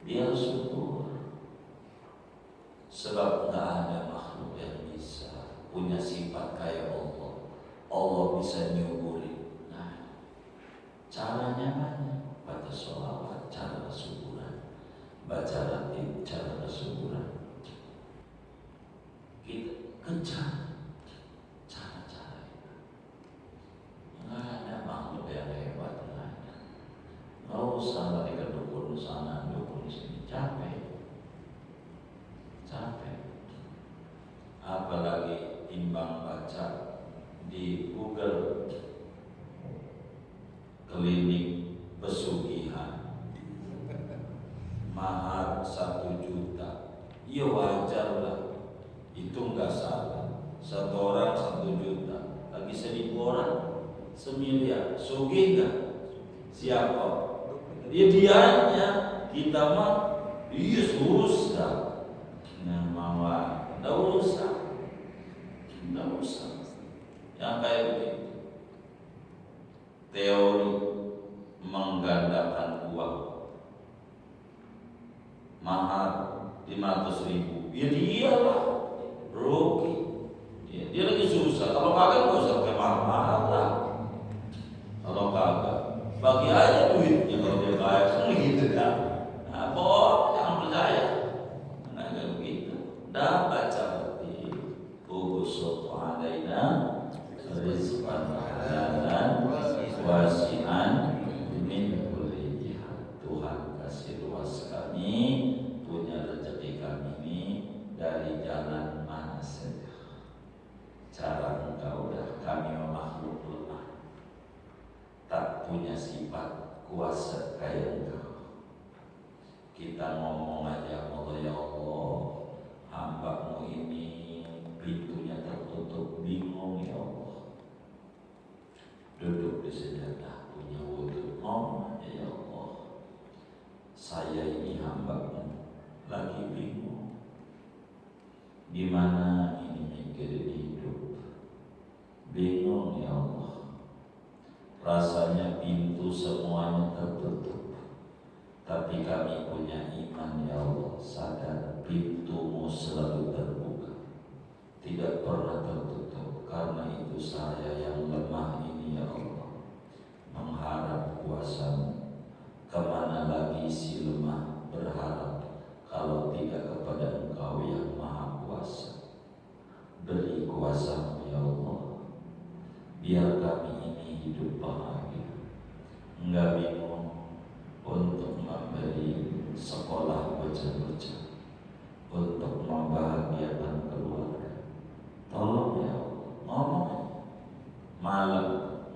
Dia harus syukur. Sebab nggak ada makhluk yang bisa punya sifat kayak Allah. Allah bisa nyukurin. Nah, caranya banyak. Baca sholawat, cara kesyukuran. Baca ratib, cara kesyukuran. Kita kejar cara-cara itu. Nggak ada makhluk yang hebat, nggak ada. Nggak usah lari ke dukun sana, dukun sini. Capek. Apalagi timbang baca di Google klinik pesugihan mahar 1 juta. Ya wajar lah, itu nggak salah. 1 orang 1 juta, lagi 1.000 orang 1 miliar. Sugih nggak? Siapa? Dianya. Kita mah iya susah. Nah, mawar, nggak usah. Yang kayak begitu. Teori menggandakan uang. Mahar 500.000. Ya dialah rugi. Dia lagi susah. Kalau kagak nggak usah pakai mahal lah. Kalau kagak, bagi aja duitnya kalau dia kaya kan gitu kan. Nah, bohong, jangan percaya. Nah, kayak begitu. Dah baca berarti Ubusut alaina rizqan halalan wasi'an min kulli jihad. Tuhan kasih luas kami, punya rezeki kami ini dari jalan mana saja. Cara Engkau dah, kami makhluk lemah, tak punya sifat kuasa kayak Engkau. Kita ngomong aja, Allah ya Allah, hamba-Mu ini pintunya tertutup, bingung ya Allah. Duduk di sejadah, punya wudhu, ngomong aja ya Allah, saya ini hamba-Mu lagi bingung. Gimana ini mikirin hidup? Bingung ya Allah. Rasanya pintu semuanya tertutup. Tapi kami punya iman ya Allah, sadar pintu-Mu selalu terbuka, tidak pernah tertutup. Karena itu saya yang lemah ini ya Allah, mengharap kuasa-Mu. Kemana lagi si lemah berharap kalau tidak kepada Engkau Engkau yang Maha Kuasa. Beri kuasa ya Allah, biar kami ini hidup bahagia. Enggak bingung untuk memberi sekolah bocah-bocah, untuk membahagiakan keluarga. Tolong ya Allah, ngomong malam,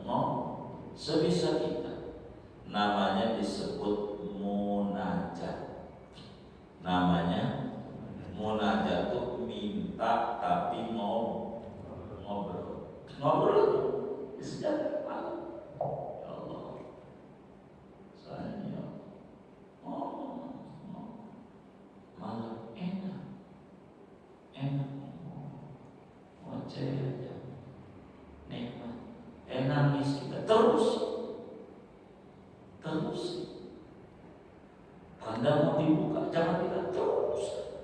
ngomong sebisa kita. Namanya disebut munajat. Namanya munajat tuh minta tapi ngobrol di sejadah malam. Ya Allah, saya malam enak ngoceh aja, nikmat. Nangis kita terus. Anda mau dibuka, jangan kita terus.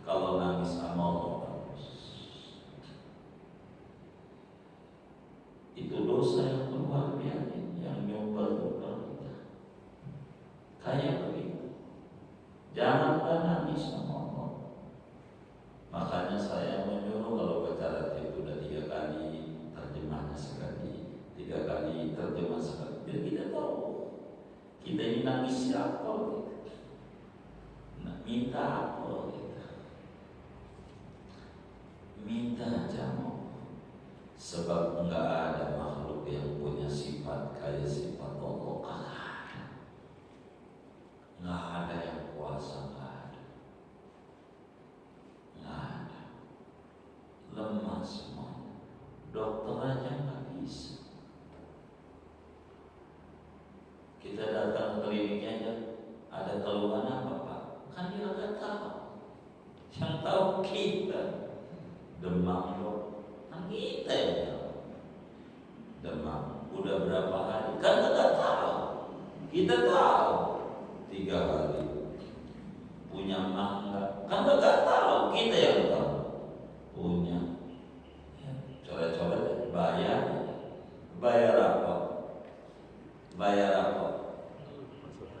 Kalau nangis sama Allah terus, itu dosa yang luar biasa, yang nyumpel-nyumpel kita. Kayak begitu. Jangan nangis sama Allah. Makanya saya menyuruh kalau bicara itu udah 3 kali terjemahnya sekali, 3 kali terjemah sekali, biar kita tahu kita ini nangis siapa gitu. Minta apa kita? Minta jamu. Sebab enggak ada makhluk yang punya sifat kayak sifat Allah. Enggak ada yang kuasa, enggak ada. Lemah semua. Dokter aja enggak bisa. Kita datang ke kliniknya aja, ada keluhan apa Pak? Kan dia nggak tahu. Yang tahu kita. Demam dok, kan kita yang tahu. Demam udah berapa hari? Kan nggak tahu. Kita tahu 3 hari. Punya mangga, kan nggak tahu. Kita yang tahu. Punya. Coret-coret bayar. Bayar apa? Bayar apa?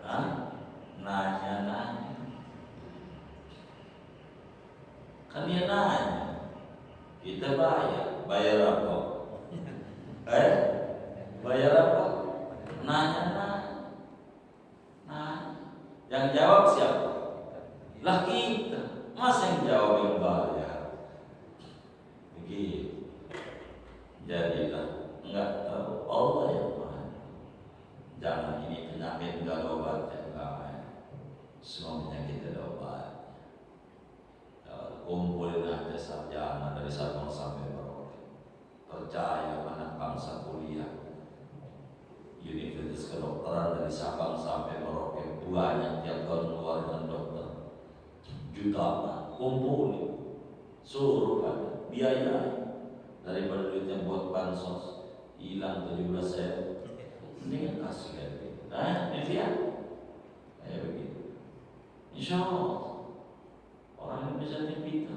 Hah? Nanya. Kan dia nanya, kita bayar apa? Bayar apa? Nanya. Yang jawab siapa? Lah kita. Masa yang jawab yang bayar? Begitu. Jadilah enggak tahu Allah yang Maha. Jangan ini penyakit enggak ada obatnya, enggak. Semua penyakit ada obat. Kumpulin aja sarjana dari Sabang sampai Merauke. Percaya anak bangsa kuliah Universitas Kedokteran dari Sabang sampai Merauke, banyak yang keluarkan dokter jutaan. Kumpulin, suruh pada biaya daripada duitnya buat bansos hilang 17.000. Mendingan kasih kayak gitu. Ini dia kayak begitu. Insya Allah orang Indonesia ini pintar.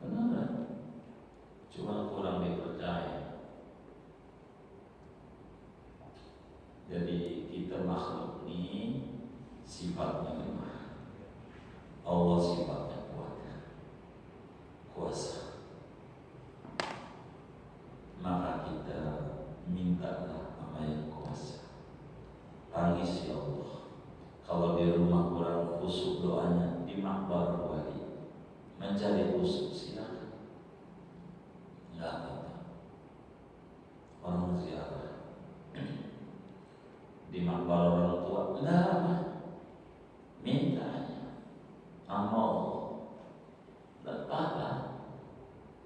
Benar. Cuma kurang dipercaya. Jadi kita makhluk ini sifatnya lemah. Allah sifatnya kuat, kuasa. Maka kita mintalah sama yang kuasa. Tangis ya Allah. Kalau di rumah kurang khusyuk doanya di makbar wali, mencari khusyuk silakan. Enggak apa-apa. Orang ziarah di makbar orang tua enggak apa. Minta aja. Amal. Enggak apa-apa.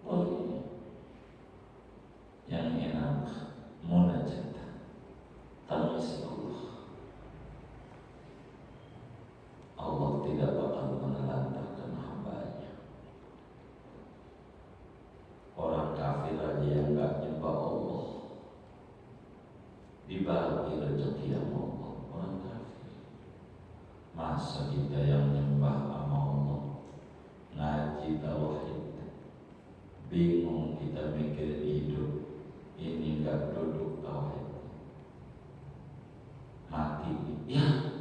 Boleh. Yang enak munajat. Tangis Allah. Allah tidak bakal menelantarkan hambanya. Orang kafir aja yang gak nyembah Allah dibagi rezeki sama Allah. Orang kafir. Masa kita yang nyembah sama Allah, ngaji tauhid, bingung kita mikir hidup ini gak duduk tauhid, mati ya.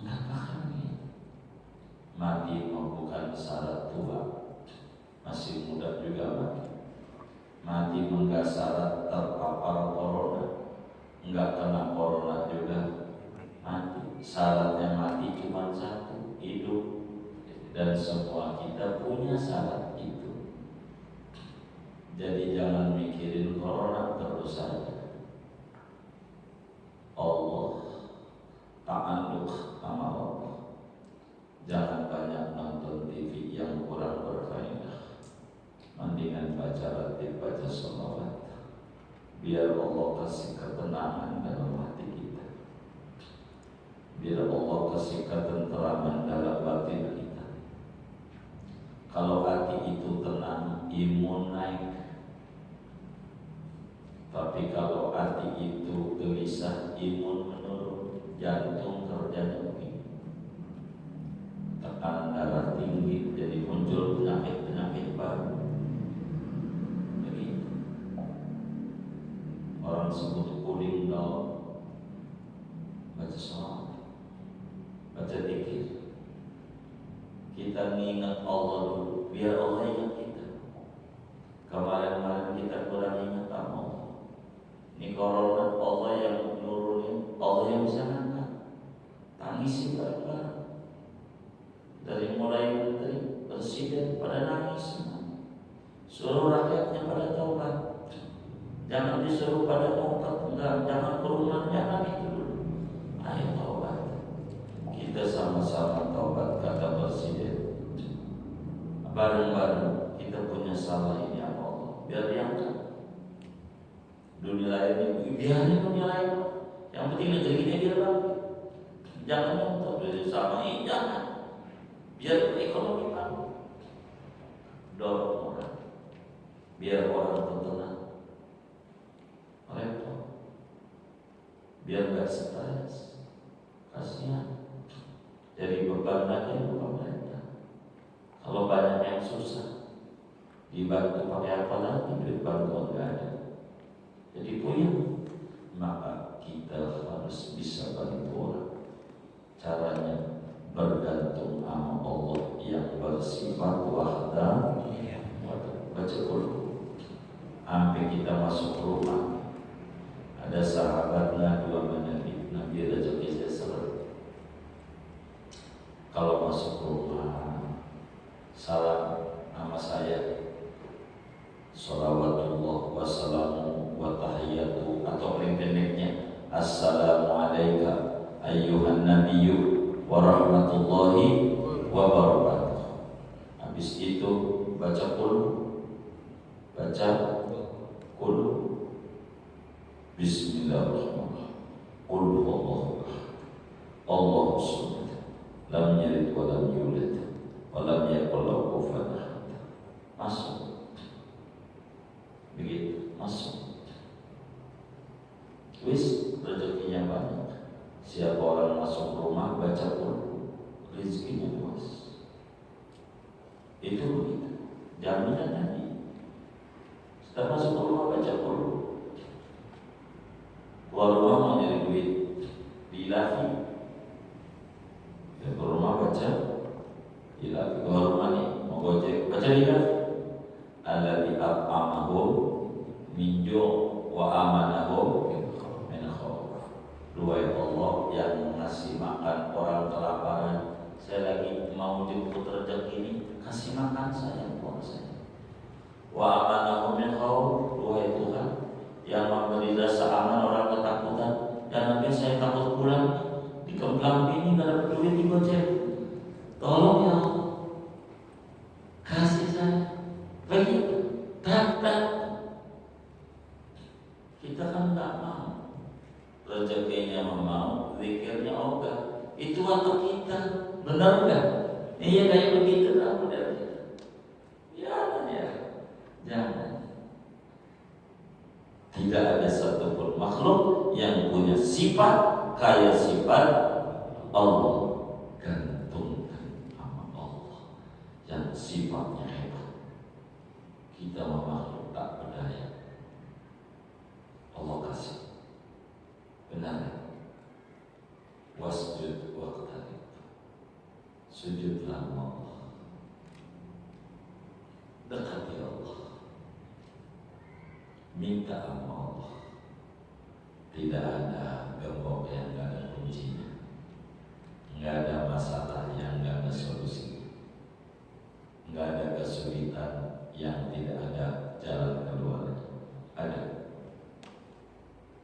Nggak paham kita punya syarat itu. Jadi jangan mikirin orang terus saja. Allah, ta'alluq sama Allah. Jangan banyak nonton TV yang kurang berfaedah. Mendingan baca ratib, baca sholawat. Biar Allah kasih ketenangan dalam hati kita. Biar Allah kasih ketenteraman dalam batin kita. Kalau hati itu tenang, imun naik. Tapi kalau hati itu gelisah, imun menurun, jantung kerjanya begini, tekanan darah tinggi, jadi muncul penyakit-penyakit baru. Begitu. Orang sebut cooling down. Baca sholawat, baca zikir. Kita mengingat Allah dulu, biar Allah ingat kita. Kemarin-kemarin kita kurang ingat Allah. Ini corona, Allah yang nurunin, Allah yang bisa ngangkat. Tangisin bareng-bareng. Dari mulai menteri, presiden pada nangis semua. Suruh rakyatnya pada taubat. Jangan disuruh pada taubat, enggak, jangan kerumunan, jangan itu dulu. Ayo taubat. Kita sama-sama taubat, kata presiden. Bareng-bareng kita punya salah ini sama Allah, biar diangkat. Dunia lain ini biarin dunia lain. Yang penting negeri ini biar bagus. Jangan nonton dari sama ini, jangan. Biar ekonomi bagus. Dorong orang, biar orang itu tenang. Repot. Biar gak stres. Kasihan. Jadi beban lagi pemerintah. Kalau banyak yang susah, dibantu pakai apa lagi? Duit bantuan gak ada. Jadi puyeng. Maka kita harus bisa bantu orang. Caranya bergantung sama Allah yang bersifat wahdah. Baca dulu. Sampai kita masuk rumah, ada sahabatnya 2 menit, Nabi ada jadi seser. Kalau masuk rumah, salam nama saya, salawatullah wassalamu wa tahiyyatu, atau paling pendeknya assalamualaikum ayyuhan nabiyyu wa rahmatullahi wa barakatuh. Habis itu baca qul, baca qul, bismillahirrahmanirrahim, qul huwallahu ahad, Allahu samad, lam yalid wa lam yulad wa lam yakul lahu kufuwan ahad. Masuk. Begitu, masuk. Wis, rezekinya banyak. Siapa orang masuk rumah baca qul, rezekinya luas. Itu begitu. Jaminan Nabi. Setelah masuk rumah baca qul. Keluar rumah mau nyari duit, diilahi. Ke rumah baca ilahi. Keluar rumah nih mau gojek, baca ilahi. Alladzi at'amahum min ju' wa amanahum min khauf. Doa Allah yang ngasih makan orang kelaparan. Saya lagi mau jemput rezeki ini, kasih makan saya, buat saya. Wa amanahum min khauf. Doa Tuhan yang memberi rasa aman orang ketakutan. Jangan sampai saya takut pulang di kampung ini gak dapat duit di gojek. Tolong ya Allah, kasih saya. Begitu, tak. Kita kan tak mau. Rezekinya mau, zikirnya ogah. Itu waktu kita, benar enggak? Iya kayak begitu lah model kita. Jangan ya, jangan. Tidak ada satupun makhluk yang punya sifat kayak sifat Allah. Gantungkan sama Allah yang sifatnya hebat. Kita makhluk tak berdaya. Allah kasih. Benar. Wasjud waqtarib. Sujudlah Allah. Dekati Allah. Minta sama Allah. Tidak ada gembok yang gak ada kuncinya. Gak ada masalah yang gak ada solusi. nggak ada kesulitan yang tidak ada jalan keluar. Ada.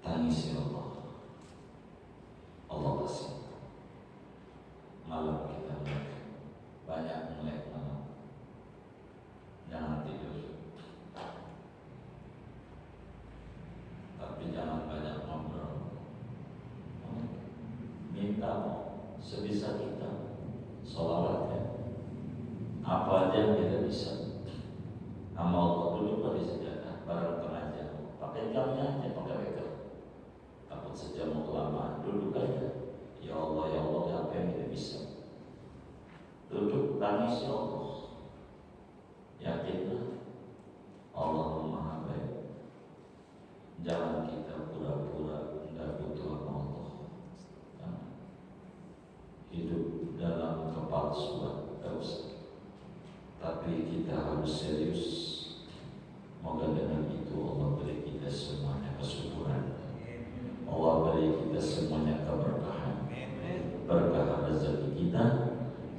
Tangisi Allah. Allah kasih. Malam kita melek. Banyak melek malam. Jangan tidur. Tapi jangan banyak ngobrol. Minta sebisa kita. Sholawat ya. Apa aja yang kita bisa. Nama Allah dulu pada sejadah. Barang tengah jam. Pakai jamnya aja, pakai weker. Takut sejam mau kelamaan. Duduk aja. Ya Allah, apa yang kita bisa. Duduk, tangis ya Allah. Yakinlah Allah Maha Baik. Jangan kita pura-pura tidak butuh sama Allah. Hidup dalam kepalsuan tidak usah. Tapi kita harus serius. Moga dengan itu Allah beri kita semuanya kesyukuran. Allah beri kita semuanya keberkahan. Berkah rezeki kita,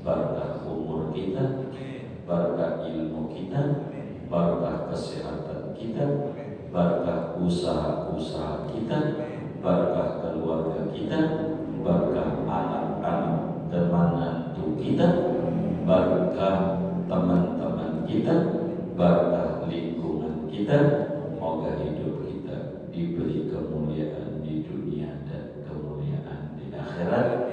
berkah umur kita, berkah ilmu kita, berkah kesehatan kita, berkah usaha-usaha kita, berkah keluarga kita, berkah anak-anak dan menantu kita, berkah teman-teman kita, berkah lingkungan kita. Moga hidup kita diberi kemuliaan di dunia dan kemuliaan di akhirat.